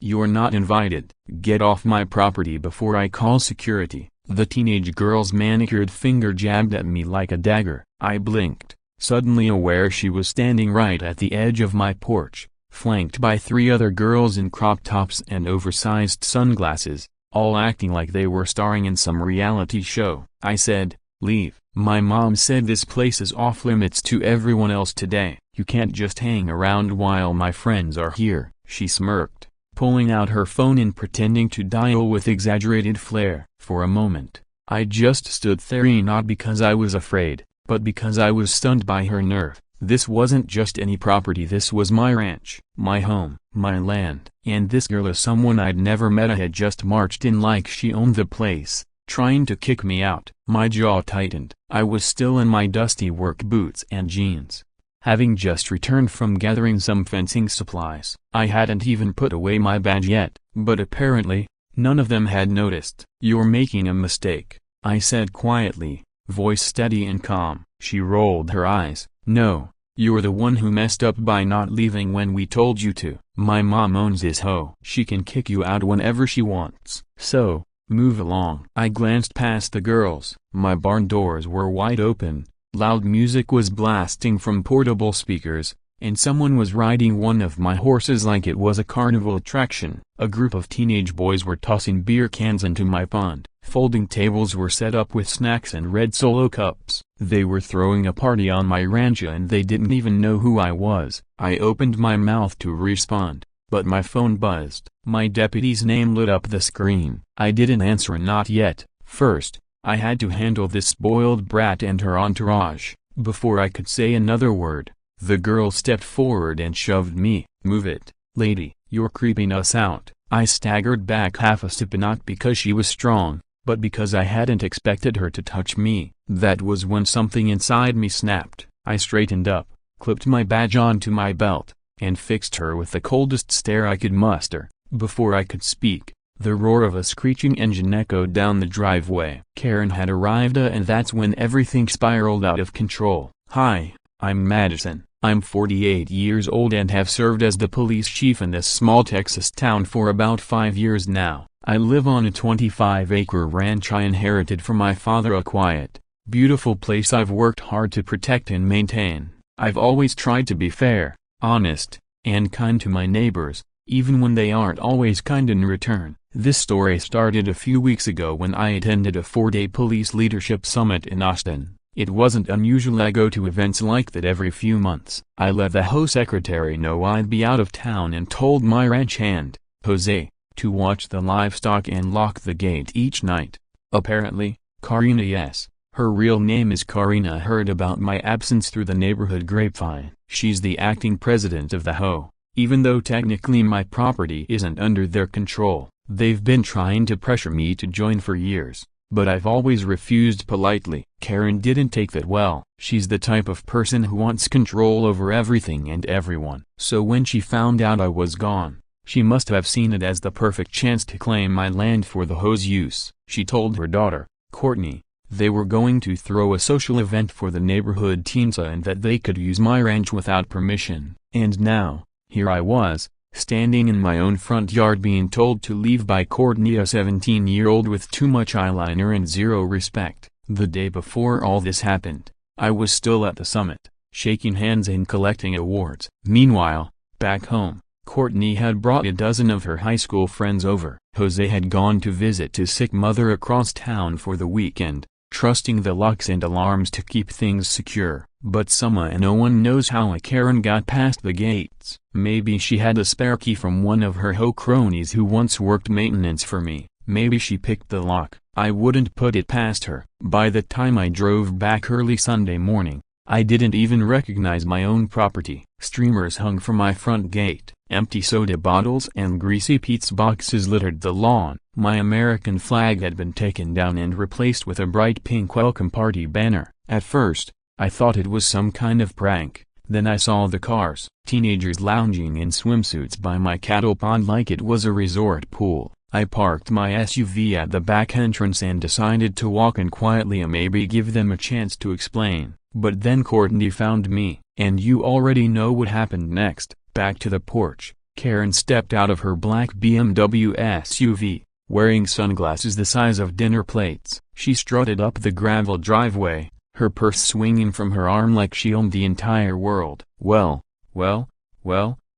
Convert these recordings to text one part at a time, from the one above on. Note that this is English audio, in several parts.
"You're not invited. Get off my property before I call security." The teenage girl's manicured finger jabbed at me like a dagger. I blinked, suddenly aware she was standing right at the edge of my porch, flanked by 3 other girls in crop tops and oversized sunglasses, all acting like they were starring in some reality show. I said, "Leave. My mom said this place is off limits to everyone else today. You can't just hang around while my friends are here." She smirked, pulling out her phone and pretending to dial with exaggerated flair. For a moment, I just stood there, not because I was afraid, but because I was stunned by her nerve. This wasn't just any property, this was my ranch, my home, my land. And this girl is someone I'd never met. I had just marched in like she owned the place, trying to kick me out. My jaw tightened. I was still in my dusty work boots and jeans, having just returned from gathering some fencing supplies. I hadn't even put away my badge yet, but apparently, none of them had noticed. "You're making a mistake," I said quietly, voice steady and calm. She rolled her eyes. "No, you're the one who messed up by not leaving when we told you to. My mom owns this hoe. She can kick you out whenever she wants. So, move along." I glanced past the girls. My barn doors were wide open, loud music was blasting from portable speakers, and someone was riding one of my horses like it was a carnival attraction. A group of teenage boys were tossing beer cans into my pond. Folding tables were set up with snacks and red Solo cups. They were throwing a party on my ranch and they didn't even know who I was. I opened my mouth to respond, but my phone buzzed. My deputy's name lit up the screen. I didn't answer. Not yet. First, I had to handle this spoiled brat and her entourage. Before I could say another word, the girl stepped forward and shoved me. "Move it, lady, you're creeping us out." I staggered back half a step, not because she was strong, but because I hadn't expected her to touch me. That was when something inside me snapped. I straightened up, clipped my badge onto my belt, and fixed her with the coldest stare I could muster. Before I could speak, the roar of a screeching engine echoed down the driveway. Karen had arrived, and that's when everything spiraled out of control. "Hi, I'm Madison. I'm 48 years old and have served as the police chief in this small Texas town for about 5 years now. I live on a 25-acre ranch I inherited from my father, a quiet, beautiful place I've worked hard to protect and maintain. I've always tried to be fair, honest, and kind to my neighbors, even when they aren't always kind in return." This story started a few weeks ago when I attended a 4-day police leadership summit in Austin. It wasn't unusual. I go to events like that every few months. I let the HOA secretary know I'd be out of town and told my ranch hand, Jose, to watch the livestock and lock the gate each night. Apparently, Karina, yes, her real name is Karina, heard about my absence through the neighborhood grapevine. She's the acting president of the HOA. Even though technically my property isn't under their control, they've been trying to pressure me to join for years, but I've always refused politely. Karen didn't take that well. She's the type of person who wants control over everything and everyone. So when she found out I was gone, she must have seen it as the perfect chance to claim my land for the HOA's use. She told her daughter, Courtney, they were going to throw a social event for the neighborhood teens and that they could use my ranch without permission. And now, here I was, standing in my own front yard being told to leave by Courtney, a 17-year-old with too much eyeliner and zero respect. The day before all this happened, I was still at the summit, shaking hands and collecting awards. Meanwhile, back home, Courtney had brought a dozen of her high school friends over. Jose had gone to visit his sick mother across town for the weekend, trusting the locks and alarms to keep things secure. But somehow no one knows how a Karen got past the gates. Maybe she had a spare key from one of her HOA cronies who once worked maintenance for me. Maybe she picked the lock. I wouldn't put it past her. By the time I drove back early Sunday morning, I didn't even recognize my own property. Streamers hung from my front gate. Empty soda bottles and greasy pizza boxes littered the lawn. My American flag had been taken down and replaced with a bright pink welcome party banner. At first, I thought it was some kind of prank. Then I saw the cars. Teenagers lounging in swimsuits by my cattle pond like it was a resort pool. I parked my SUV at the back entrance and decided to walk in quietly and maybe give them a chance to explain. But then Courtney found me. And you already know what happened next. Back to the porch, Karen stepped out of her black BMW SUV, wearing sunglasses the size of dinner plates. She strutted up the gravel driveway, her purse swinging from her arm like she owned the entire world. "Well,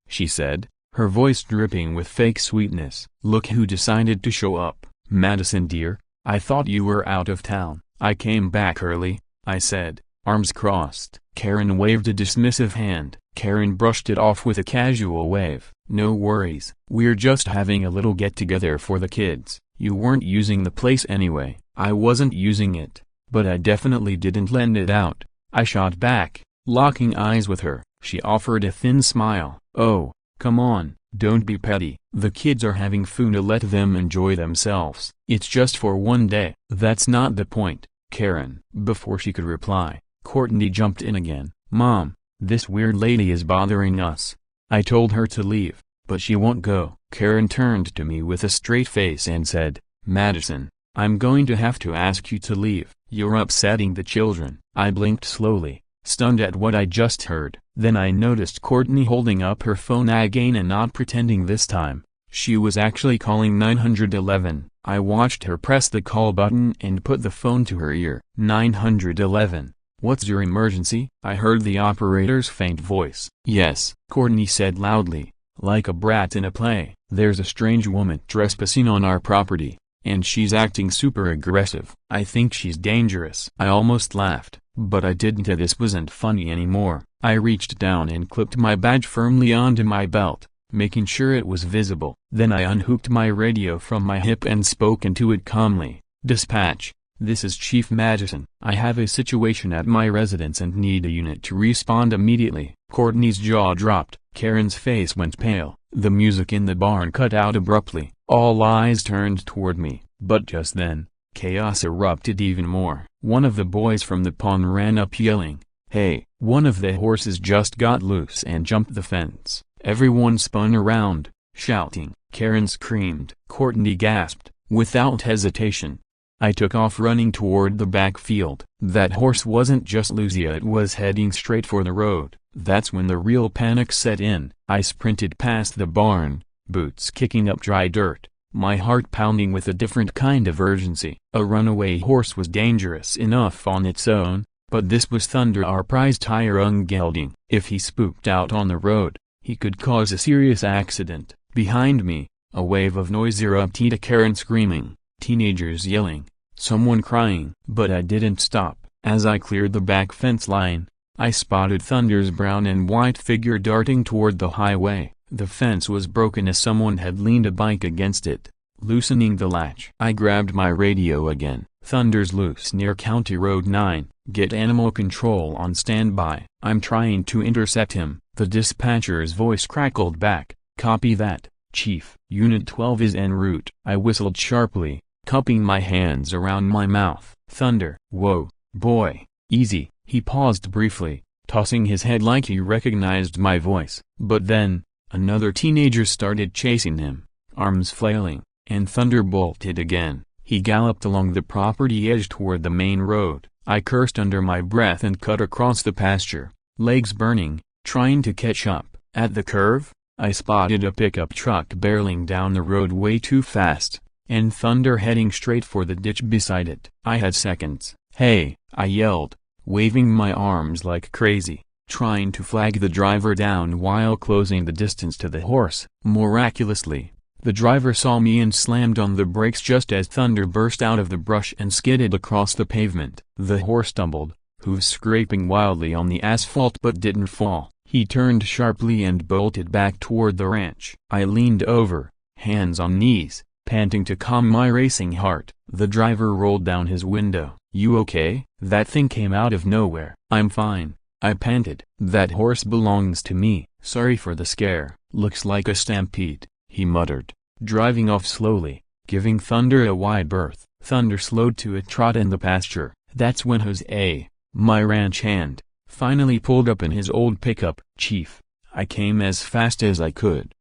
she said, her voice dripping with fake sweetness. "Look who decided to show up. Madison dear, I thought you were out of town." "I came back early," I said, arms crossed. Karen waved a dismissive hand. Karen brushed it off with a casual wave. "No worries. We're just having a little get-together for the kids. You weren't using the place anyway." "I wasn't using it, but I definitely didn't lend it out," I shot back, locking eyes with her. She offered a thin smile. "Oh, come on, don't be petty. The kids are having fun, to let them enjoy themselves. It's just for one day." "That's not the point, Karen." Before she could reply, Courtney jumped in again. "Mom, this weird lady is bothering us. I told her to leave, but she won't go." Karen turned to me with a straight face and said, "Madison, I'm going to have to ask you to leave. You're upsetting the children." I blinked slowly, stunned at what I just heard. Then I noticed Courtney holding up her phone again and not pretending this time. She was actually calling 911. I watched her press the call button and put the phone to her ear. 911. "What's your emergency?" I heard the operator's faint voice. "Yes," Courtney said loudly, like a brat in a play. "There's a strange woman trespassing on our property, and she's acting super aggressive. I think she's dangerous." I almost laughed, but I didn't. This wasn't funny anymore. I reached down and clipped my badge firmly onto my belt, making sure it was visible. Then I unhooked my radio from my hip and spoke into it calmly. "Dispatch, this is Chief Madison. I have a situation at my residence and need a unit to respond immediately." Courtney's jaw dropped. Karen's face went pale. The music in the barn cut out abruptly. All eyes turned toward me, but just then, chaos erupted even more. One of the boys from the pond ran up yelling, "Hey!" One of the horses just got loose and jumped the fence. Everyone spun around, shouting. Karen screamed. Courtney gasped, without hesitation. I took off running toward the backfield. That horse wasn't just loose, it was heading straight for the road. That's when the real panic set in. I sprinted past the barn, boots kicking up dry dirt, my heart pounding with a different kind of urgency. A runaway horse was dangerous enough on its own, but this was Thunder, our prized young gelding. If he spooked out on the road, he could cause a serious accident. Behind me, a wave of noise erupted. Karen screaming, teenagers yelling, someone crying. But I didn't stop. As I cleared the back fence line, I spotted Thunder's brown and white figure darting toward the highway. The fence was broken as someone had leaned a bike against it, loosening the latch. I grabbed my radio again. "Thunder's loose near County Road 9. Get animal control on standby. I'm trying to intercept him." The dispatcher's voice crackled back. "Copy that, Chief. Unit 12 is en route." I whistled sharply, cupping my hands around my mouth. "Thunder." "Whoa, boy, easy." He paused briefly, tossing his head like he recognized my voice. But then, another teenager started chasing him, arms flailing, and Thunder bolted again. He galloped along the property edge toward the main road. I cursed under my breath and cut across the pasture, legs burning, trying to catch up. At the curve, I spotted a pickup truck barreling down the road way too fast, and Thunder heading straight for the ditch beside it. I had seconds. "Hey!" I yelled, waving my arms like crazy, trying to flag the driver down while closing the distance to the horse. Miraculously, the driver saw me and slammed on the brakes just as Thunder burst out of the brush and skidded across the pavement. The horse stumbled, hooves scraping wildly on the asphalt, but didn't fall. He turned sharply and bolted back toward the ranch. I leaned over, hands on knees, panting to calm my racing heart. The driver rolled down his window. "You okay?" That thing came out of nowhere. "I'm fine," I panted. "That horse belongs to me." "Sorry for the scare. Looks like a stampede," he muttered, driving off slowly, giving Thunder a wide berth. Thunder slowed to a trot in the pasture. That's when Jose, my ranch hand, finally pulled up in his old pickup. "Chief." I came as fast as I could.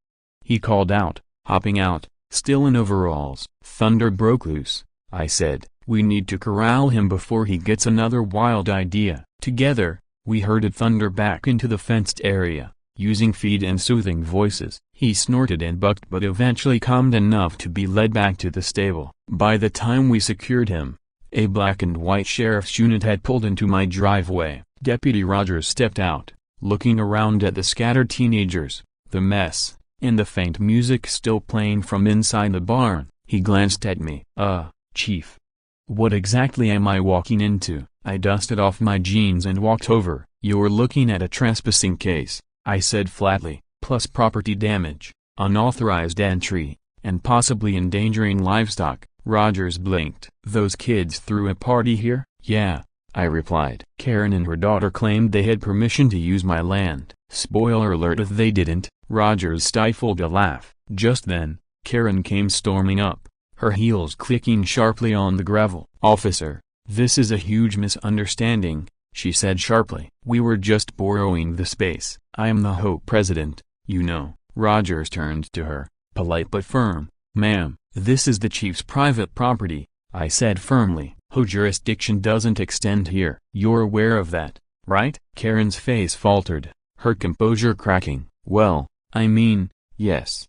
He called out, hopping out, still in overalls. "Thunder broke loose," I said. "We need to corral him before he gets another wild idea." Together, we herded Thunder back into the fenced area, using feed and soothing voices. He snorted and bucked but eventually calmed enough to be led back to the stable. By the time we secured him, a black and white sheriff's unit had pulled into my driveway. Deputy Rogers stepped out, looking around at the scattered teenagers, the mess, and the faint music still playing from inside the barn. He glanced at me. Chief. What exactly am I walking into? I dusted off my jeans and walked over. You're looking at a trespassing case, I said flatly, plus property damage, unauthorized entry, and possibly endangering livestock. Rogers blinked. Those kids threw a party here? Yeah, I replied. Karen and her daughter claimed they had permission to use my land. Spoiler alert, if they didn't. Rogers stifled a laugh. Just then, Karen came storming up, her heels clicking sharply on the gravel. Officer, this is a huge misunderstanding, she said sharply. We were just borrowing the space. I am the HOA president, you know. Rogers turned to her, polite but firm. Ma'am, this is the chief's private property, I said firmly. HOA jurisdiction doesn't extend here. You're aware of that, right? Karen's face faltered, her composure cracking. Well, I mean, yes.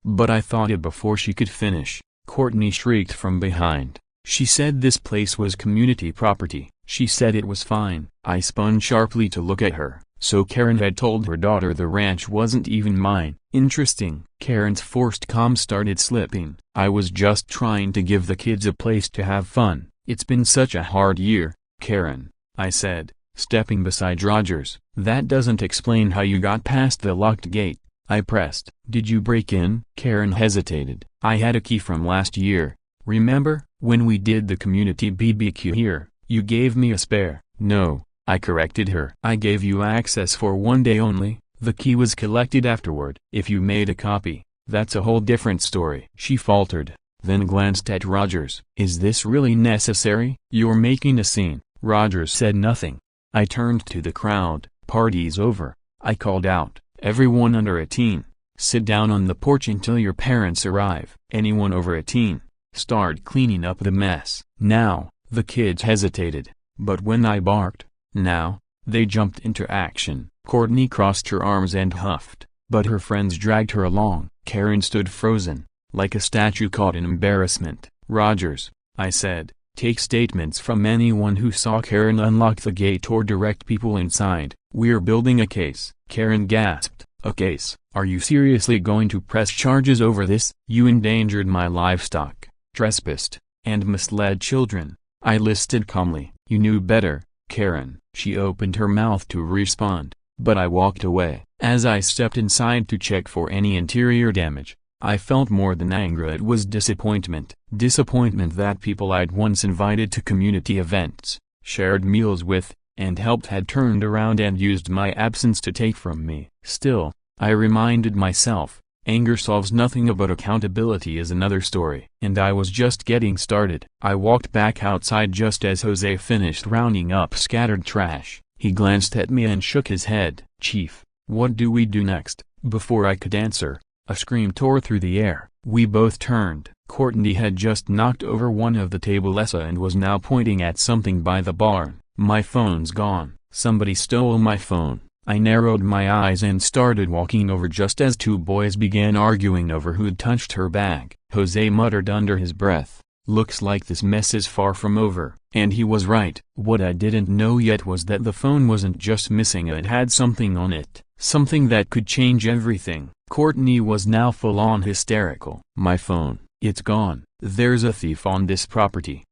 But I thought it before she could finish. Courtney shrieked from behind. She said this place was community property. She said it was fine. I spun sharply to look at her. So Karen had told her daughter the ranch wasn't even mine. Interesting. Karen's forced calm started slipping. I was just trying to give the kids a place to have fun. It's been such a hard year, Karen, I said, stepping beside Rogers. That doesn't explain how you got past the locked gate, I pressed. Did you break in? Karen hesitated. I had a key from last year. Remember, when we did the community BBQ here, you gave me a spare. No, I corrected her. I gave you access for one day only. The key was collected afterward. If you made a copy, that's a whole different story. She faltered, then glanced at Rogers. Is this really necessary? You're making a scene. Rogers said nothing. I turned to the crowd. Party's over, I called out. Everyone under 18, sit down on the porch until your parents arrive. Anyone over 18, start cleaning up the mess. Now, the kids hesitated, but when I barked, now, they jumped into action. Courtney crossed her arms and huffed, but her friends dragged her along. Karen stood frozen, like a statue caught in embarrassment. Rogers, I said, take statements from anyone who saw Karen unlock the gate or direct people inside. We're building a case. Karen gasped. A case? Are you seriously going to press charges over this? You endangered my livestock, trespassed, and misled children, I listed calmly. You knew better, Karen. She opened her mouth to respond, but I walked away. As I stepped inside to check for any interior damage, I felt more than anger. It was disappointment. Disappointment that people I'd once invited to community events, shared meals with, and helped had turned around and used my absence to take from me. Still, I reminded myself, anger solves nothing, but accountability is another story. And I was just getting started. I walked back outside just as Jose finished rounding up scattered trash. He glanced at me and shook his head. Chief, what do we do next? Before I could answer, a scream tore through the air. We both turned. Courtney had just knocked over one of the tables and was now pointing at something by the barn. My phone's gone. Somebody stole my phone. I narrowed my eyes and started walking over just as two boys began arguing over who'd touched her bag. Jose muttered under his breath, looks like this mess is far from over. And he was right. What I didn't know yet was that the phone wasn't just missing, it had something on it. Something that could change everything. Courtney was now full-on hysterical. My phone, it's gone. There's a thief on this property,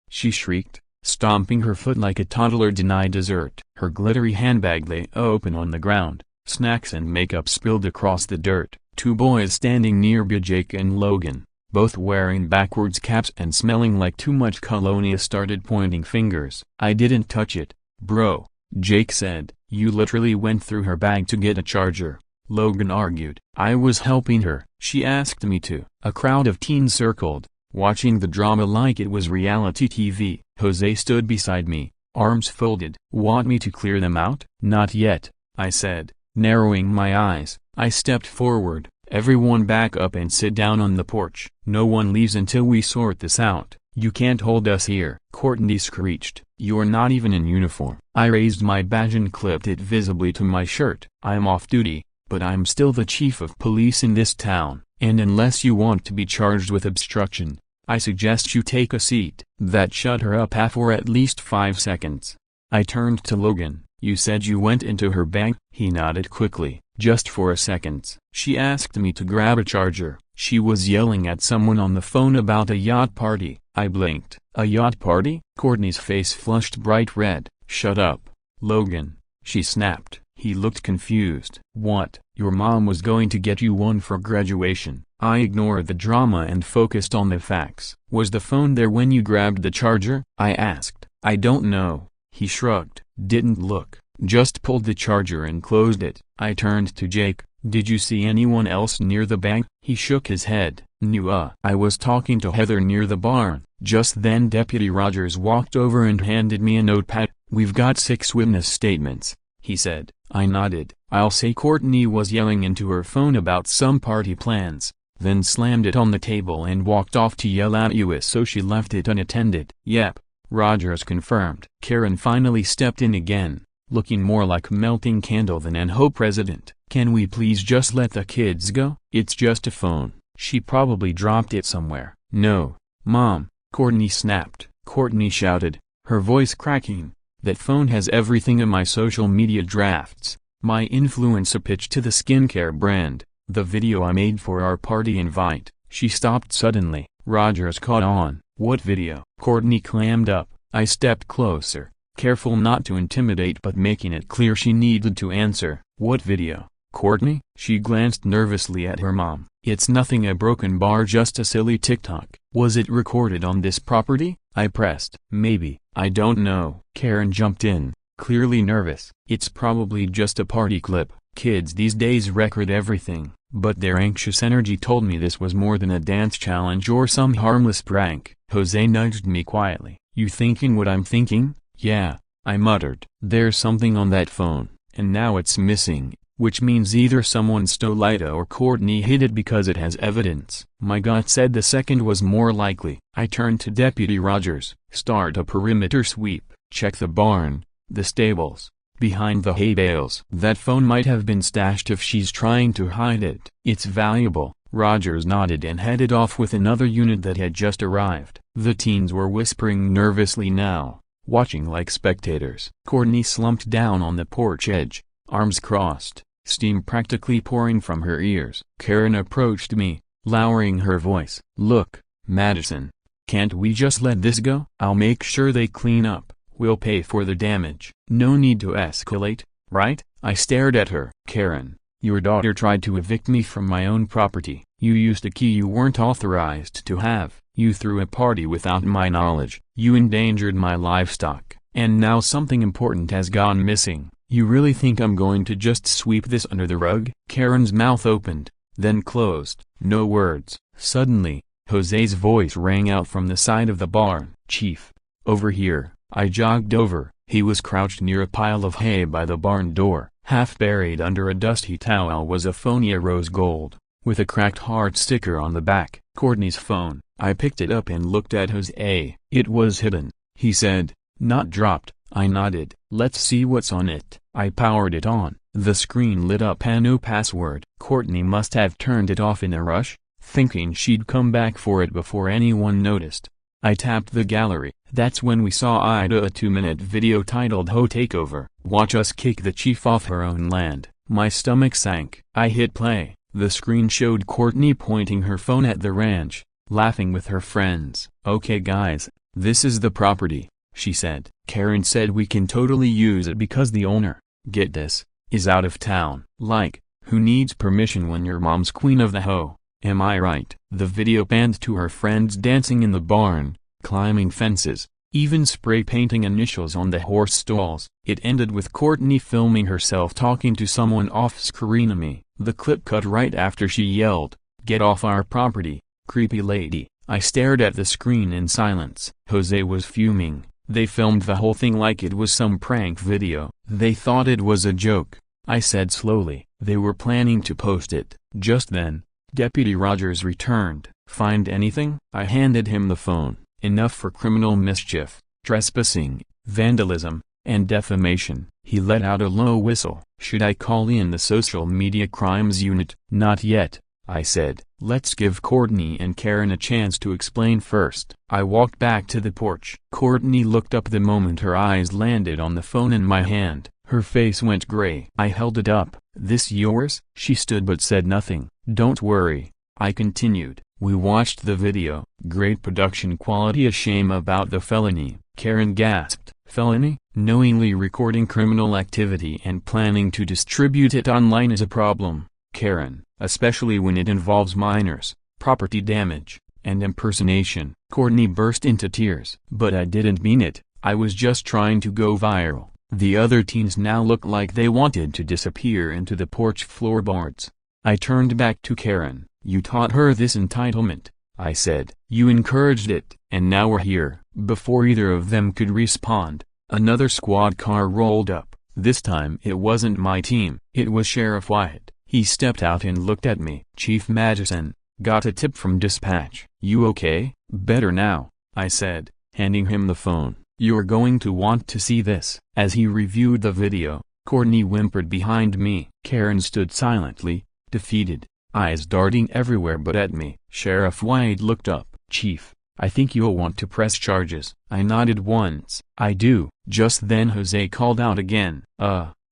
she shrieked, stomping her foot like a toddler denied dessert. Her glittery handbag lay open on the ground, snacks and makeup spilled across the dirt. Two boys standing nearby, Jake and Logan, both wearing backwards caps and smelling like too much cologne, started pointing fingers. I didn't touch it, bro, Jake said. You literally went through her bag to get a charger, Logan argued. I was helping her. She asked me to. A crowd of teens circled, watching the drama like it was reality TV. Jose stood beside me, arms folded. Want me to clear them out? Not yet, I said, narrowing my eyes. I stepped forward. Everyone back up and sit down on the porch. No one leaves until we sort this out. You can't hold us here. Courtney screeched. You're not even in uniform. I raised my badge and clipped it visibly to my shirt. I'm off duty, but I'm still the chief of police in this town, and unless you want to be charged with obstruction, I suggest you take a seat." That shut her up for at least 5 seconds. I turned to Logan. "You said you went into her bag?" He nodded quickly, just for a second. "She asked me to grab a charger. She was yelling at someone on the phone about a yacht party." I blinked. "A yacht party?" Courtney's face flushed bright red. "Shut up, Logan," she snapped. He looked confused. "What? Your mom was going to get you one for graduation." I ignored the drama and focused on the facts. "Was the phone there when you grabbed the charger?" I asked. "I don't know." He shrugged. "Didn't look, just pulled the charger and closed it." I turned to Jake. "Did you see anyone else near the bag?" He shook his head. "No. I was talking to Heather near the barn." Just then Deputy Rogers walked over and handed me a notepad. "We've got 6 witness statements," he said. I nodded. "I'll say Courtney was yelling into her phone about some party plans, then slammed it on the table and walked off to yell at you, so she left it unattended." "Yep," Rogers confirmed. Karen finally stepped in again, looking more like a melting candle than an HOA president. "Can we please just let the kids go? It's just a phone. She probably dropped it somewhere." "No, Mom," Courtney snapped. Courtney shouted, her voice cracking. "That phone has everything in my social media drafts, my influencer pitch to the skincare brand, the video I made for our party invite." She stopped suddenly. Rogers caught on. "What video?" Courtney clammed up. I stepped closer, careful not to intimidate but making it clear she needed to answer. "What video, Courtney?" She glanced nervously at her mom. "It's nothing, a broken bar, just a silly TikTok." "Was it recorded on this property?" I pressed. "Maybe, I don't know." Karen jumped in, clearly nervous. "It's probably just a party clip. Kids these days record everything." But their anxious energy told me this was more than a dance challenge or some harmless prank. Jose nudged me quietly. "You thinking what I'm thinking?" "Yeah," I muttered. "There's something on that phone, and now it's missing, which means either someone stole it or Courtney hid it because it has evidence." My gut said the second was more likely. I turned to Deputy Rogers. "Start a perimeter sweep. Check the barn, the stables, behind the hay bales. That phone might have been stashed if she's trying to hide it. It's valuable." Rogers nodded and headed off with another unit that had just arrived. The teens were whispering nervously now, watching like spectators. Courtney slumped down on the porch edge, arms crossed, steam practically pouring from her ears. Karen approached me, lowering her voice. "Look, Madison, can't we just let this go? I'll make sure they clean up. We'll pay for the damage. No need to escalate, right?" I stared at her. "Karen, your daughter tried to evict me from my own property. You used a key you weren't authorized to have. You threw a party without my knowledge. You endangered my livestock. And now something important has gone missing. You really think I'm going to just sweep this under the rug?" Karen's mouth opened, then closed. No words. Suddenly, Jose's voice rang out from the side of the barn. "Chief, over here." I jogged over. He was crouched near a pile of hay by the barn door. Half buried under a dusty towel was a Phonia rose gold, with a cracked heart sticker on the back. Courtney's phone. I picked it up and looked at Jose. "It was hidden," he said. "Not dropped." I nodded. "Let's see what's on it." I powered it on. The screen lit up a no password. Courtney must have turned it off in a rush, thinking she'd come back for it before anyone noticed. I tapped the gallery. That's when we saw a 2-minute video titled "HOA Takeover. Watch us kick the chief off her own land." My stomach sank. I hit play. The screen showed Courtney pointing her phone at the ranch, laughing with her friends. "Okay guys, this is the property," she said. "Karen said we can totally use it because the owner, get this, is out of town." Like, who needs permission when your mom's queen of the hoe? Am I right? The video panned to her friends dancing in the barn, climbing fences, even spray painting initials on the horse stalls. It ended with Courtney filming herself talking to someone off-screen. The clip cut right after she yelled, "Get off our property, creepy lady." I stared at the screen in silence. Jose was fuming. They filmed the whole thing like it was some prank video. They thought it was a joke. I said slowly. They were planning to post it. Just then, Deputy Rogers returned. "Find anything?" I handed him the phone. "Enough for criminal mischief, trespassing, vandalism, and defamation." He let out a low whistle. Should I call in the social media crimes unit? Not yet, I said. Let's give Courtney and Karen a chance to explain first. I walked back to the porch. Courtney looked up the moment her eyes landed on the phone in my hand. Her face went gray. I held it up. This yours? She stood but said nothing. Don't worry, I continued. We watched the video. Great production quality. A shame about the felony. Karen gasped. Felony? Knowingly recording criminal activity and planning to distribute it online is a problem, Karen, especially when it involves minors, property damage, and impersonation. Courtney burst into tears. But I didn't mean it. I was just trying to go viral. The other teens now looked like they wanted to disappear into the porch floorboards. I turned back to Karen. You taught her this entitlement, I said. You encouraged it, and now we're here. Before either of them could respond, another squad car rolled up. This time it wasn't my team. It was Sheriff Wyatt. He stepped out and looked at me. Chief Madison, got a tip from dispatch. You okay? Better now, I said, handing him the phone. You're going to want to see this. As he reviewed the video, Courtney whimpered behind me. Karen stood silently, defeated, eyes darting everywhere but at me. Sheriff Wyatt looked up. Chief, I think you'll want to press charges. I nodded once. I do. Just then Jose called out again.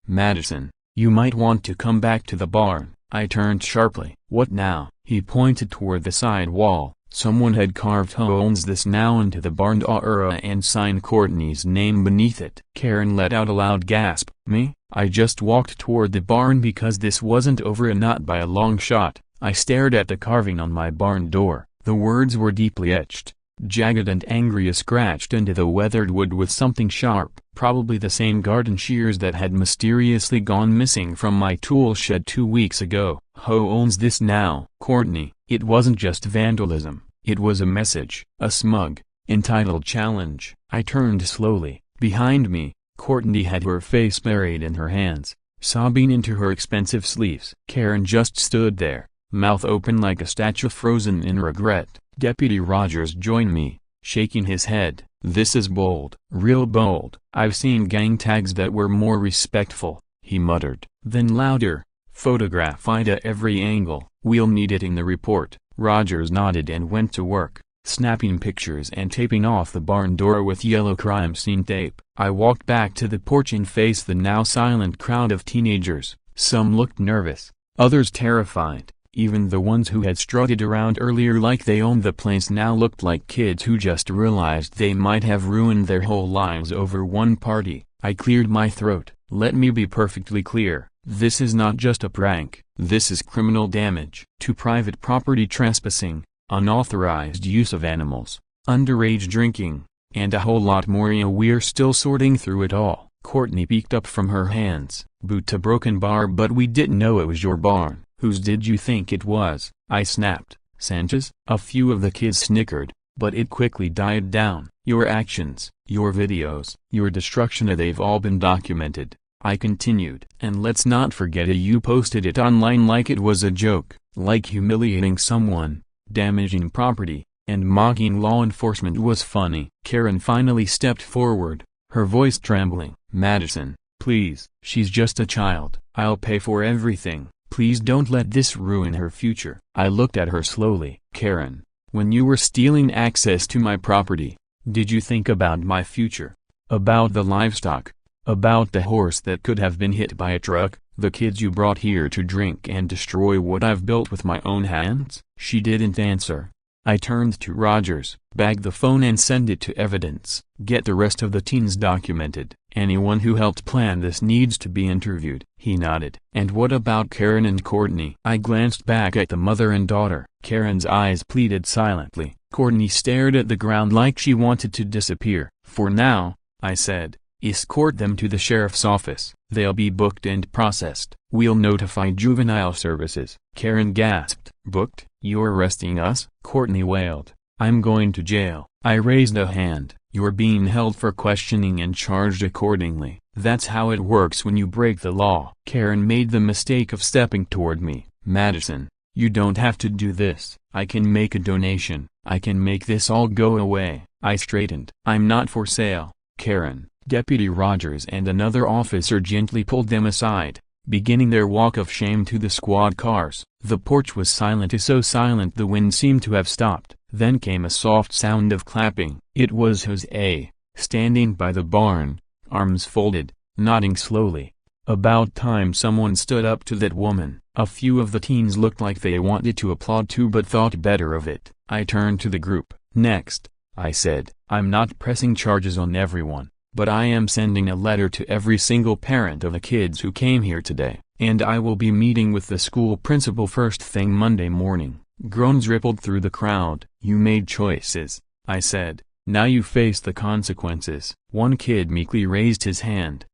Madison, you might want to come back to the barn. I turned sharply. What now? He pointed toward the side wall. Someone had carved "Who owns this now" into the barn door and signed Courtney's name beneath it. Karen let out a loud gasp. Me? I just walked toward the barn because this wasn't over, and not by a long shot. I stared at the carving on my barn door. The words were deeply etched, jagged and angry, scratched into the weathered wood with something sharp, probably the same garden shears that had mysteriously gone missing from my tool shed 2 weeks ago. Who owns this now? Courtney. It wasn't just vandalism, it was a message, a smug, entitled challenge. I turned slowly. Behind me, Courtney had her face buried in her hands, sobbing into her expensive sleeves. Karen just stood there, mouth open like a statue frozen in regret. Deputy Rogers joined me, shaking his head. This is bold, real bold. I've seen gang tags that were more respectful, he muttered. Then louder, photograph Ida every angle. We'll need it in the report. Rogers nodded and went to work, snapping pictures and taping off the barn door with yellow crime scene tape. I walked back to the porch and faced the now silent crowd of teenagers. Some looked nervous, others terrified. Even the ones who had strutted around earlier like they owned the place now looked like kids who just realized they might have ruined their whole lives over one party. I cleared my throat. Let me be perfectly clear. This is not just a prank. This is criminal damage to private property, trespassing, unauthorized use of animals, underage drinking, and a whole lot more. We're still sorting through it all. Courtney peeked up from her hands. Boot a broken bar, but we didn't know it was your barn. Whose did you think it was? I snapped. Santa's? A few of the kids snickered, but it quickly died down. Your actions, your videos, your destruction, they've all been documented, I continued. And let's not forget you posted it online like it was a joke, like humiliating someone, damaging property, and mocking law enforcement was funny. Karen finally stepped forward, her voice trembling. Madison, please. She's just a child. I'll pay for everything. Please don't let this ruin her future. I looked at her slowly. Karen, when you were stealing access to my property, did you think about my future? About the livestock? About the horse that could have been hit by a truck? The kids you brought here to drink and destroy what I've built with my own hands? She didn't answer. I turned to Rogers. Bag the phone and send it to evidence. Get the rest of the teens documented. Anyone who helped plan this needs to be interviewed. He nodded. And what about Karen and Courtney? I glanced back at the mother and daughter. Karen's eyes pleaded silently. Courtney stared at the ground like she wanted to disappear. For now, I said, escort them to the sheriff's office. They'll be booked and processed. We'll notify juvenile services. Karen gasped. Booked? You're arresting us? Courtney wailed. I'm going to jail. I raised a hand. You're being held for questioning and charged accordingly. That's how it works when you break the law. Karen made the mistake of stepping toward me. Madison, you don't have to do this. I can make a donation. I can make this all go away. I straightened. I'm not for sale. Karen. Deputy Rogers and another officer gently pulled them aside. beginning their walk of shame to the squad cars. The porch was silent, so silent the wind seemed to have stopped. Then came a soft sound of clapping. It was Jose, standing by the barn, arms folded, nodding slowly. About time someone stood up to that woman. A few of the teens looked like they wanted to applaud too but thought better of it. I turned to the group. Next, I said, I'm not pressing charges on everyone, but I am sending a letter to every single parent of the kids who came here today, and I will be meeting with the school principal first thing Monday morning. Groans rippled through the crowd. You made choices, I said. Now you face the consequences. One kid meekly raised his hand.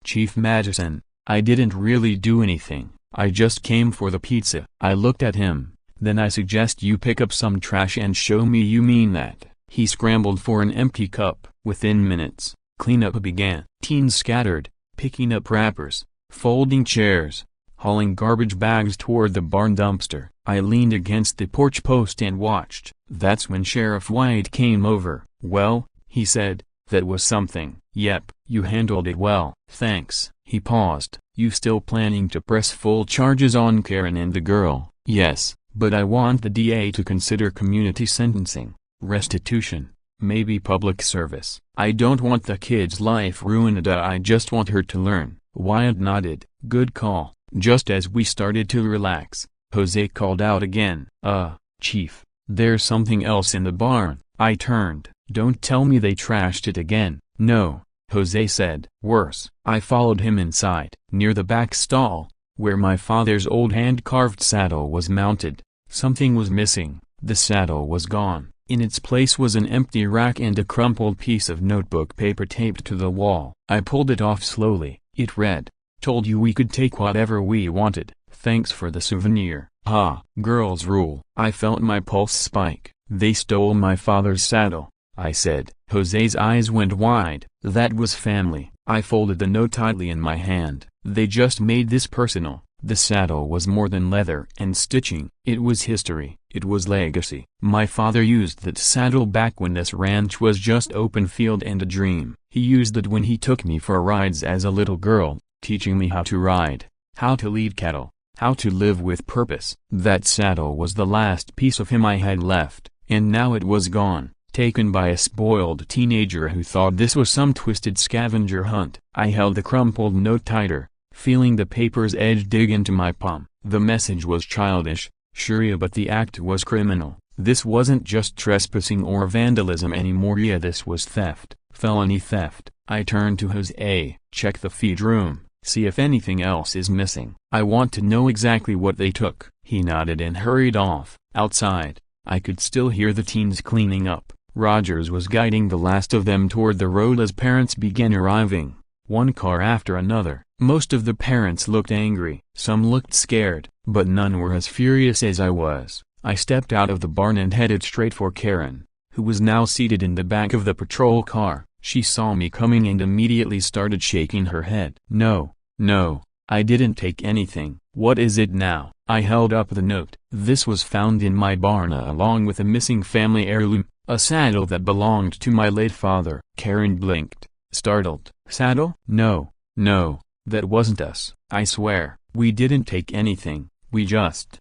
Chief Madison, I didn't really do anything. I just came for the pizza. I looked at him. Then I suggest you pick up some trash and show me you mean that. He scrambled for an empty cup. Within minutes, cleanup began. Teens scattered, picking up wrappers, folding chairs, hauling garbage bags toward the barn dumpster. I leaned against the porch post and watched. That's when Sheriff White came over. Well, he said, that was something. Yep, you handled it well. Thanks. He paused. You still planning to press full charges on Karen and the girl? Yes, but I want the DA to consider community sentencing, restitution, maybe public service. I don't want the kid's life ruined. I just want her to learn. Wyatt nodded. Good call. Just as we started to relax, Jose called out again. Chief, there's something else in the barn. I turned. Don't tell me they trashed it again. No, Jose said. Worse. I followed him inside. Near the back stall, where my father's old hand-carved saddle was mounted, something was missing. The saddle was gone. In its place was an empty rack and a crumpled piece of notebook paper taped to the wall. I pulled it off slowly. It read, "Told you we could take whatever we wanted. Thanks for the souvenir." Girls rule. I felt my pulse spike. They stole my father's saddle, I said. Jose's eyes went wide. That was family. I folded the note tightly in my hand. They just made this personal. The saddle was more than leather and stitching. It was history. It was legacy. My father used that saddle back when this ranch was just open field and a dream. He used it when he took me for rides as a little girl, teaching me how to ride, how to lead cattle, how to live with purpose. That saddle was the last piece of him I had left, and now it was gone, taken by a spoiled teenager who thought this was some twisted scavenger hunt. I held the crumpled note tighter, feeling the paper's edge dig into my palm. The message was childish, sure, but the act was criminal. This wasn't just trespassing or vandalism anymore. This was theft, felony theft. I turned to Jose. Check the feed room, see if anything else is missing. I want to know exactly what they took. He nodded and hurried off. Outside, I could still hear the teens cleaning up. Rogers was guiding the last of them toward the road as parents began arriving, one car after another. Most of the parents looked angry. Some looked scared, but none were as furious as I was. I stepped out of the barn and headed straight for Karen, who was now seated in the back of the patrol car. She saw me coming and immediately started shaking her head. No, I didn't take anything. What is it now? I held up the note. This was found in my barn along with a missing family heirloom, a saddle that belonged to my late father. Karen blinked, startled. Saddle? No, that wasn't us. I swear, we didn't take anything. We just,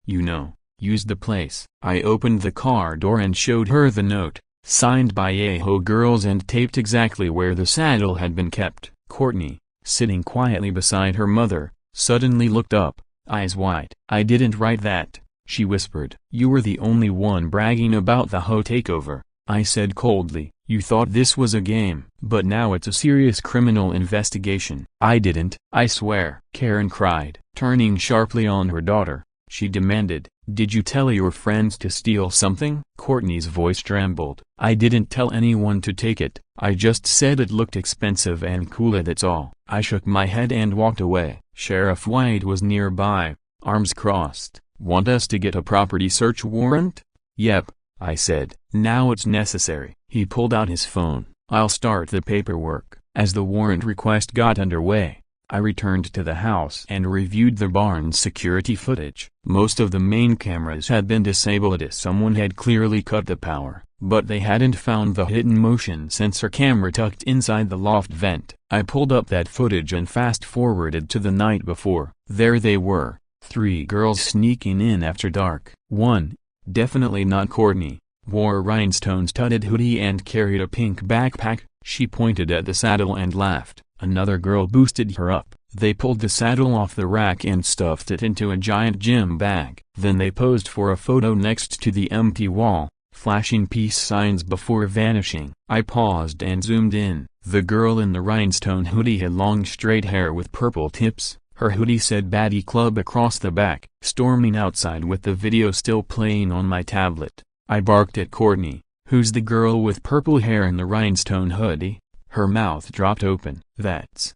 used the place. I opened the car door and showed her the note, signed by Aho girls and taped exactly where the saddle had been kept. Courtney, sitting quietly beside her mother, suddenly looked up, eyes wide. I didn't write that, she whispered. You were the only one bragging about the HOA takeover, I said coldly. You thought this was a game, but now it's a serious criminal investigation. I didn't, I swear, Karen cried, turning sharply on her daughter. She demanded, did you tell your friends to steal something? Courtney's voice trembled. I didn't tell anyone to take it. I just said it looked expensive and cool, that's all. I shook my head and walked away. Sheriff White was nearby, arms crossed. Want us to get a property search warrant? Yep, I said. Now it's necessary. He pulled out his phone. I'll start the paperwork. As the warrant request got underway, I returned to the house and reviewed the barn's security footage. Most of the main cameras had been disabled as someone had clearly cut the power, but they hadn't found the hidden motion sensor camera tucked inside the loft vent. I pulled up that footage and fast-forwarded to the night before. There they were, 3 girls sneaking in after dark. One, definitely not Courtney, wore a rhinestone-studded hoodie and carried a pink backpack. She pointed at the saddle and laughed. Another girl boosted her up. They pulled the saddle off the rack and stuffed it into a giant gym bag. Then they posed for a photo next to the empty wall, flashing peace signs before vanishing. I paused and zoomed in. The girl in the rhinestone hoodie had long straight hair with purple tips. Her hoodie said Baddie Club across the back. Storming outside with the video still playing on my tablet, I barked at Courtney, "Who's the girl with purple hair in the rhinestone hoodie?" Her mouth dropped open. That's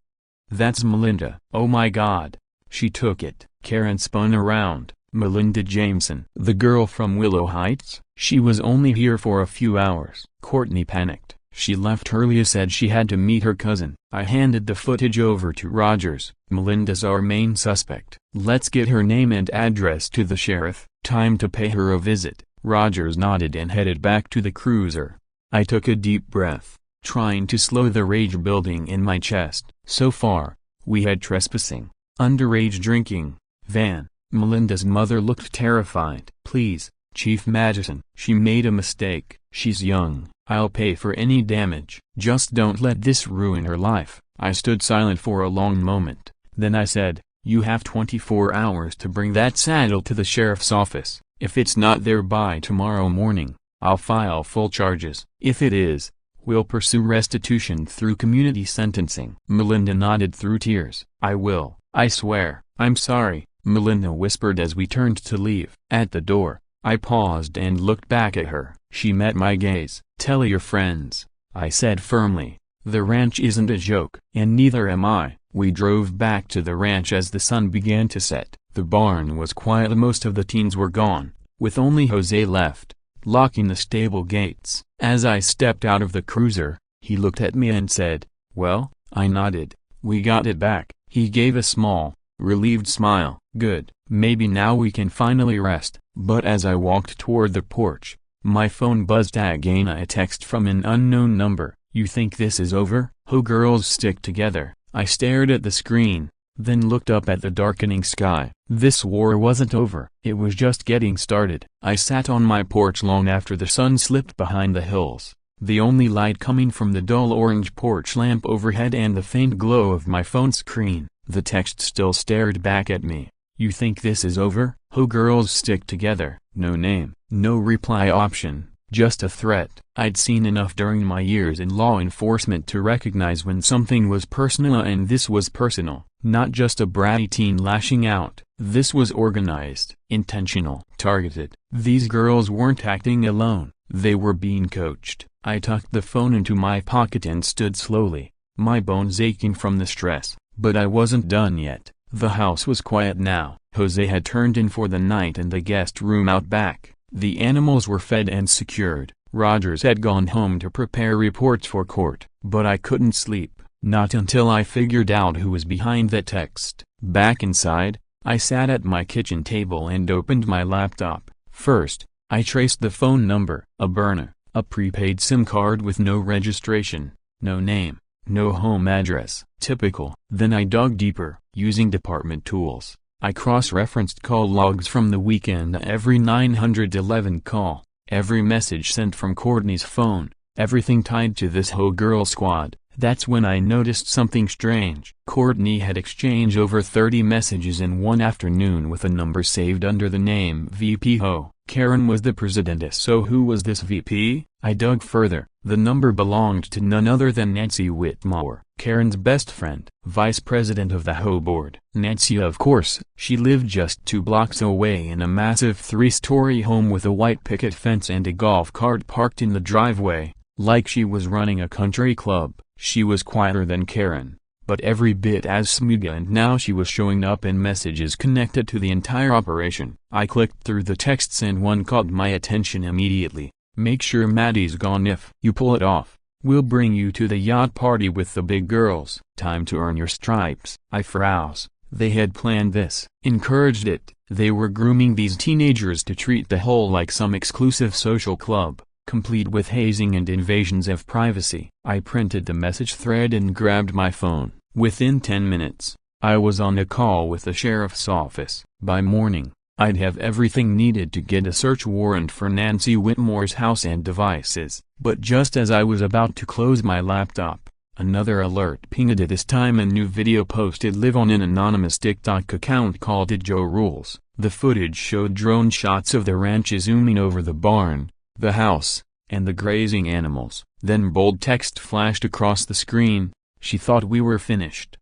Melinda." "Oh my God." "She took it." Karen spun around. "Melinda Jameson. The girl from Willow Heights? She was only here for a few hours." Courtney panicked. "She left early, said she had to meet her cousin." I handed the footage over to Rogers. "Melinda's our main suspect. Let's get her name and address to the sheriff. Time to pay her a visit." Rogers nodded and headed back to the cruiser. I took a deep breath, trying to slow the rage building in my chest. So far, we had trespassing, underage drinking, van. Melinda's mother looked terrified. "Please, Chief Madison. She made a mistake. She's young. I'll pay for any damage. Just don't let this ruin her life." I stood silent for a long moment. Then I said, "You have 24 hours to bring that saddle to the sheriff's office. If it's not there by tomorrow morning, I'll file full charges. If it is, we'll pursue restitution through community sentencing." Melinda nodded through tears. "I will. I swear." "I'm sorry," Melinda whispered as we turned to leave. At the door, I paused and looked back at her. She met my gaze. "Tell your friends," I said firmly. "The ranch isn't a joke." "And neither am I." We drove back to the ranch as the sun began to set. The barn was quiet. Most of the teens were gone, with only Jose left, locking the stable gates. As I stepped out of the cruiser, he looked at me and said, "Well?" I nodded. "We got it back." He gave a small, relieved smile. "Good. Maybe now we can finally rest." But as I walked toward the porch, my phone buzzed again. A text from an unknown number. "You think this is over? Ho girls stick together." I stared at the screen, then looked up at the darkening sky. This war wasn't over. It was just getting started. I sat on my porch long after the sun slipped behind the hills, the only light coming from the dull orange porch lamp overhead and the faint glow of my phone screen. The text still stared back at me. "You think this is over? Ho girls stick together." No name, no reply option, just a threat. I'd seen enough during my years in law enforcement to recognize when something was personal, and this was personal. Not just a bratty teen lashing out. This was organized, intentional, targeted. These girls weren't acting alone. They were being coached. I tucked the phone into my pocket and stood slowly, my bones aching from the stress. But I wasn't done yet. The house was quiet now. Jose had turned in for the night in the guest room out back. The animals were fed and secured. Rogers had gone home to prepare reports for court. But I couldn't sleep. Not until I figured out who was behind that text. Back inside, I sat at my kitchen table and opened my laptop. First, I traced the phone number. A burner, a prepaid SIM card with no registration, no name, no home address. Typical. Then I dug deeper. Using department tools, I cross-referenced call logs from the weekend. Every 911 call, every message sent from Courtney's phone, everything tied to this whole girl squad. That's when I noticed something strange. Courtney had exchanged over 30 messages in one afternoon with a number saved under the name VP Ho. Karen was the president, so who was this VP? I dug further. The number belonged to none other than Nancy Whitmore, Karen's best friend, vice president of the Ho board. Nancy, of course. She lived just 2 blocks away in a massive 3-story home with a white picket fence and a golf cart parked in the driveway, like she was running a country club. She was quieter than Karen, but every bit as smug, and now she was showing up in messages connected to the entire operation. I clicked through the texts and one caught my attention immediately. "Make sure Maddie's gone. If you pull it off, we'll bring you to the yacht party with the big girls. Time to earn your stripes." I froze. They had planned this, encouraged it. They were grooming these teenagers to treat the whole like some exclusive social club. complete with hazing and invasions of privacy. I printed the message thread and grabbed my phone. Within 10 minutes, I was on a call with the sheriff's office. By morning, I'd have everything needed to get a search warrant for Nancy Whitmore's house and devices. But just as I was about to close my laptop, another alert pinged. At this time a new video posted live on an anonymous TikTok account called It Joe Rules. The footage showed drone shots of the ranch zooming over the barn, the house, and the grazing animals. Then bold text flashed across the screen: "She thought we were finished.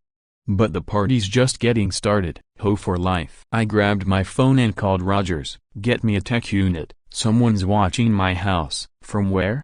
But the party's just getting started. Ho for life." I grabbed my phone and called Rogers. "Get me a tech unit. Someone's watching my house." "From where?"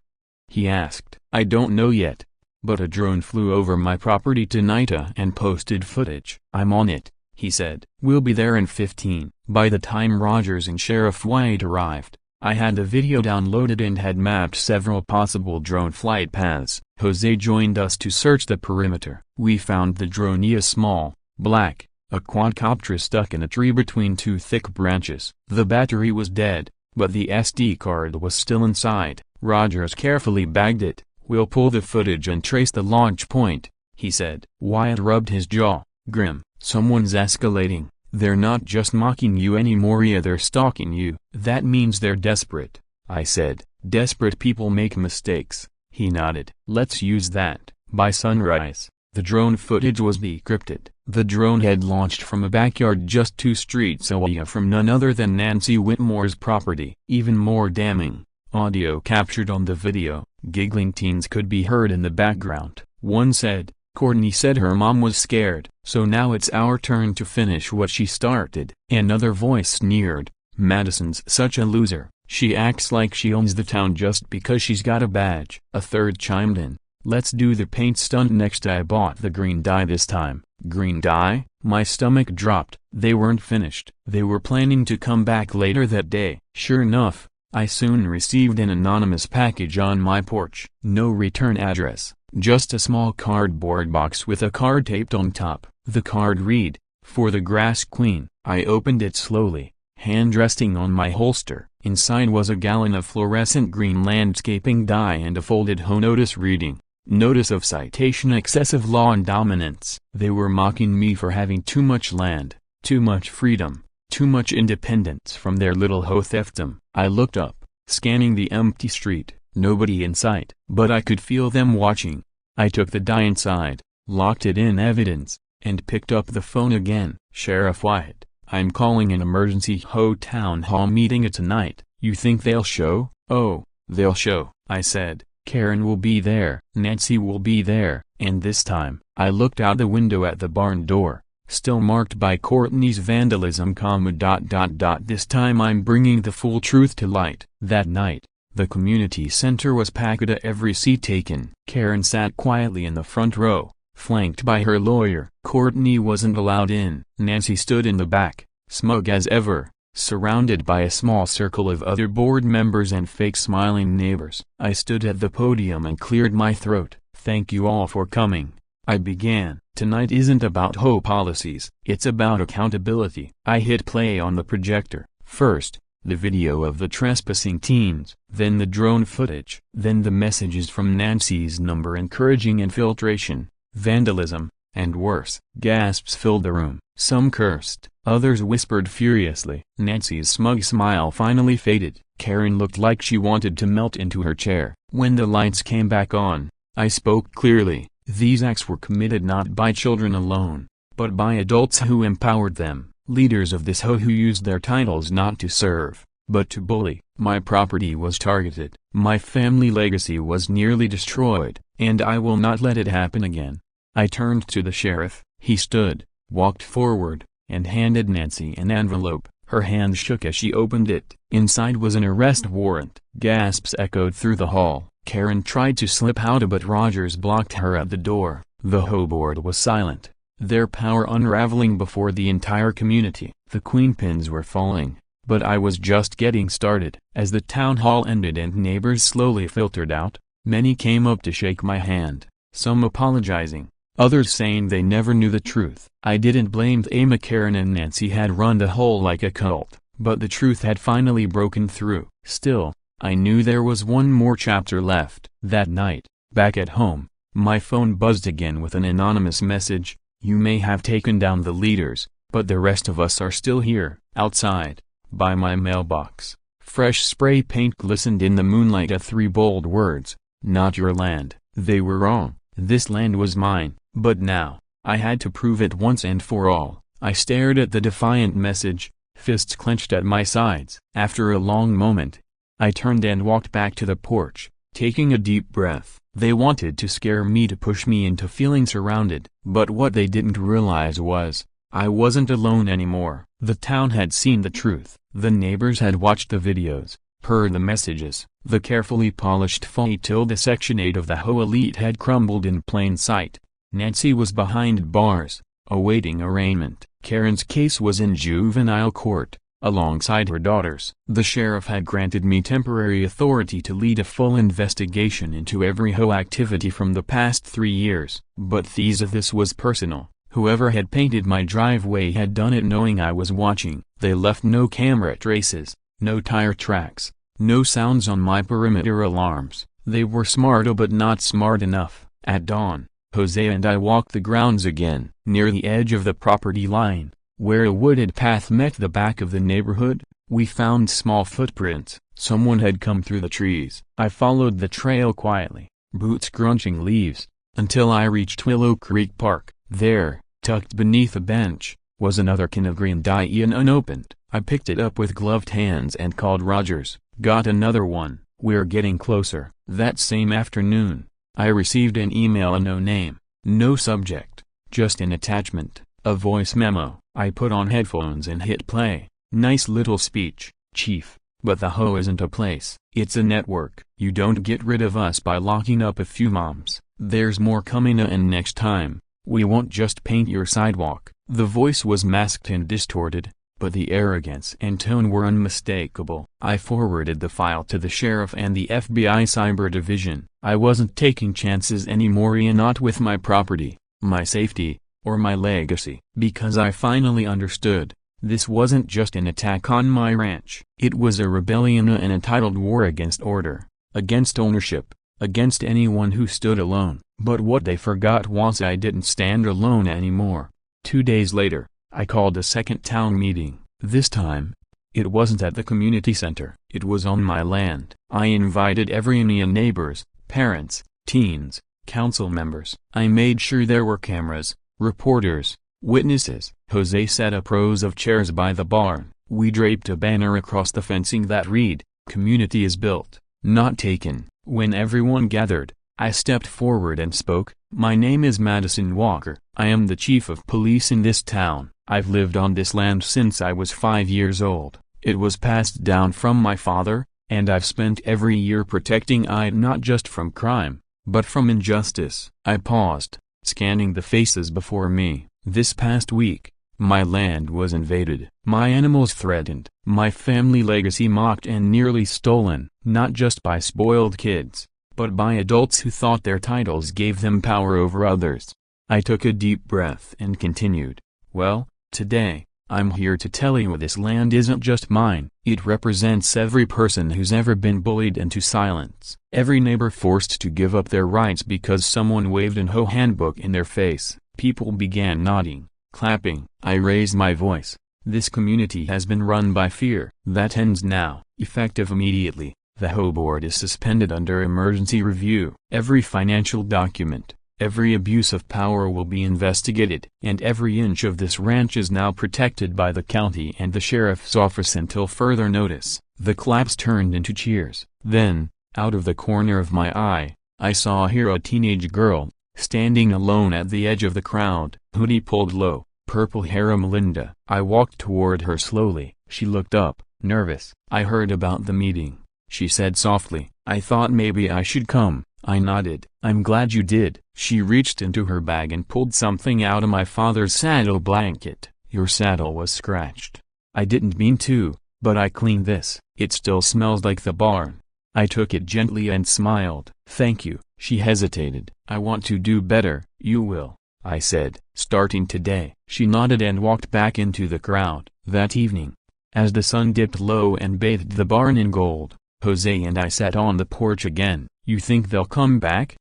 he asked. "I don't know yet. But a drone flew over my property tonight and posted footage." "I'm on it," he said. "We'll be there in 15. By the time Rogers and Sheriff White arrived, I had the video downloaded and had mapped several possible drone flight paths. Jose joined us to search the perimeter. We found the drone, a small, black, a quadcopter stuck in a tree between two thick branches. The battery was dead, but the SD card was still inside. Rogers carefully bagged it. "We'll pull the footage and trace the launch point," he said. Wyatt rubbed his jaw. "Grim, someone's escalating. They're not just mocking you anymore, they're stalking you." "That means they're desperate," I said. "Desperate people make mistakes." He nodded. "Let's use that." By sunrise, the drone footage was decrypted. The drone had launched from a backyard just 2 streets away from none other than Nancy Whitmore's property. Even more damning, audio captured on the video. Giggling teens could be heard in the background. One said, "Courtney said her mom was scared, so now it's our turn to finish what she started." Another voice sneered, "Madison's such a loser. She acts like she owns the town just because she's got a badge." A third chimed in, "Let's do the paint stunt next." I bought the green dye this time. Green dye? My stomach dropped. They weren't finished. They were planning to come back later that day. Sure enough, I soon received an anonymous package on my porch. No return address, just a small cardboard box with a card taped on top. The card read, "For the Grass Queen." I opened it slowly, hand resting on my holster. Inside was a gallon of fluorescent green landscaping dye and a folded hoe notice reading, "Notice of citation, excessive law and dominance." They were mocking me for having too much land, too much freedom, too much independence from their little hoe thefdom. I looked up, scanning the empty street. Nobody in sight. But I could feel them watching. I took the dye inside, locked it in evidence, and picked up the phone again. "Sheriff White, I'm calling an emergency HO town hall meeting tonight. You think they'll show?" "Oh, they'll show," I said. "Karen will be there. Nancy will be there." And this time, I looked out the window at the barn door, still marked by Courtney's vandalism, This time I'm bringing the full truth to light. That night, the community center was packed, every seat taken. Karen sat quietly in the front row, flanked by her lawyer. Courtney wasn't allowed in. Nancy stood in the back, smug as ever, surrounded by a small circle of other board members and fake smiling neighbors. I stood at the podium and cleared my throat. "Thank you all for coming," I began. "Tonight isn't about HO policies, it's about accountability." I hit play on the projector. First, the video of the trespassing teens, then the drone footage, then the messages from Nancy's number encouraging infiltration, vandalism, and worse. Gasps filled the room. Some cursed, others whispered furiously. Nancy's smug smile finally faded. Karen looked like she wanted to melt into her chair. When the lights came back on, I spoke clearly. These acts were committed not by children alone, but by adults who empowered them, leaders of this HO who used their titles not to serve, but to bully. My property was targeted, my family legacy was nearly destroyed, and I will not let it happen again. I turned to the sheriff. He stood, walked forward, and handed Nancy an envelope. Her hand shook as she opened it. Inside was an arrest warrant. Gasps echoed through the hall. Karen tried to slip out, but Rogers blocked her at the door. The HO board was silent, their power unraveling before the entire community. The queenpins were falling, but I was just getting started. As the town hall ended and neighbors slowly filtered out, many came up to shake my hand, some apologizing, others saying they never knew the truth. I didn't blame them. Karen and Nancy had run the HO like a cult, but the truth had finally broken through. Still, I knew there was one more chapter left. That night, back at home, my phone buzzed again with an anonymous message: "You may have taken down the leaders, but the rest of us are still here." Outside, by my mailbox, fresh spray paint glistened in the moonlight at 3 bold words: "Not your land." They were wrong. This land was mine, but now, I had to prove it once and for all. I stared at the defiant message, fists clenched at my sides. After a long moment, I turned and walked back to the porch, taking a deep breath. They wanted to scare me, to push me into feeling surrounded, but what they didn't realize was, I wasn't alone anymore. The town had seen the truth. The neighbors had watched the videos, heard the messages. The carefully polished Section 8 of the HOA elite had crumbled in plain sight. Nancy was behind bars, awaiting arraignment. Karen's case was in juvenile court, alongside her daughters. The sheriff had granted me temporary authority to lead a full investigation into every HOA activity from the past 3 years. But this was personal. Whoever had painted my driveway had done it knowing I was watching. They left no camera traces, no tire tracks, no sounds on my perimeter alarms. They were smart but not smart enough. At dawn, Jose and I walked the grounds again. Near the edge of the property line, where a wooded path met the back of the neighborhood, we found small footprints. Someone had come through the trees. I followed the trail quietly, boots crunching leaves, until I reached Willow Creek Park. There, tucked beneath a bench, was another can of green dye unopened. I picked it up with gloved hands and called Rogers. "Got another one. We're getting closer." That same afternoon, I received an email, no name, no subject, just an attachment, a voice memo. I put on headphones and hit play. Nice little speech, Chief, but the HOA isn't a place. It's a network. You don't get rid of us by locking up a few moms. There's more coming, and next time, we won't just paint your sidewalk. The voice was masked and distorted, but the arrogance and tone were unmistakable. I forwarded the file to the sheriff and the FBI Cyber Division. I wasn't taking chances anymore, not with my property, my safety, or my legacy. Because I finally understood, this wasn't just an attack on my ranch. It was a rebellion, an entitled war against order, against ownership, against anyone who stood alone. But what they forgot was I didn't stand alone anymore. 2 days later, I called a second town meeting. This time, it wasn't at the community center. It was on my land. I invited every neighbors, parents, teens, council members. I made sure there were cameras, reporters, witnesses. Jose set up rows of chairs by the barn. We draped a banner across the fencing that read, "Community is built, not taken." When everyone gathered, I stepped forward and spoke. "My name is Madison Walker. I am the chief of police in this town. I've lived on this land since I was 5 years old. It was passed down from my father, and I've spent every year protecting it not just from crime, but from injustice." I paused, scanning the faces before me. This past week, my land was invaded, my animals threatened, my family legacy mocked and nearly stolen, not just by spoiled kids, but by adults who thought their titles gave them power over others. I took a deep breath and continued, "Well, today, I'm here to tell you this land isn't just mine. It represents every person who's ever been bullied into silence. Every neighbor forced to give up their rights because someone waved an HOA handbook in their face." People began nodding, clapping. I raised my voice. "This community has been run by fear. That ends now." Effective immediately, the HOA board is suspended under emergency review. Every financial document, every abuse of power will be investigated. And every inch of this ranch is now protected by the county and the sheriff's office until further notice. The claps turned into cheers. Then, out of the corner of my eye, I saw a teenage girl, standing alone at the edge of the crowd. Hoodie pulled low, purple hair, Melinda. I walked toward her slowly. She looked up, nervous. "I heard about the meeting," she said softly. "I thought maybe I should come." I nodded. "I'm glad you did." She reached into her bag and pulled something out of my father's saddle blanket. "Your saddle was scratched. I didn't mean to, but I cleaned this. It still smells like the barn." I took it gently and smiled. "Thank you." She hesitated. "I want to do better." "You will," I said, "starting today." She nodded and walked back into the crowd. That evening, as the sun dipped low and bathed the barn in gold, Jose and I sat on the porch again. "You think they'll come back?"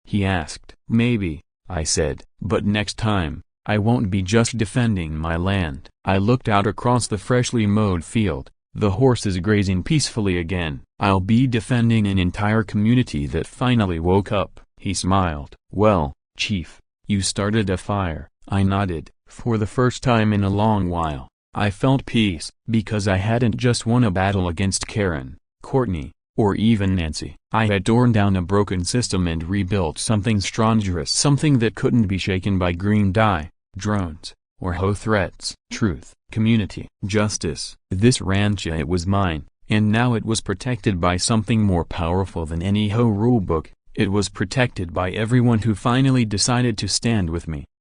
he asked. "Maybe," I said, "but next time, I won't be just defending my land." I looked out across the freshly mowed field, the horses grazing peacefully again. "I'll be defending an entire community that finally woke up," he smiled. "Well, Chief, you started a fire." I nodded. For the first time in a long while, I felt peace, because I hadn't just won a battle against Karen, Courtney, or even Nancy. I had torn down a broken system and rebuilt something stronger, something that couldn't be shaken by green dye, drones, or HO threats. Truth, community, justice. This rancho, it was mine, and now it was protected by something more powerful than any HO rulebook. It was protected by everyone who finally decided to stand with me.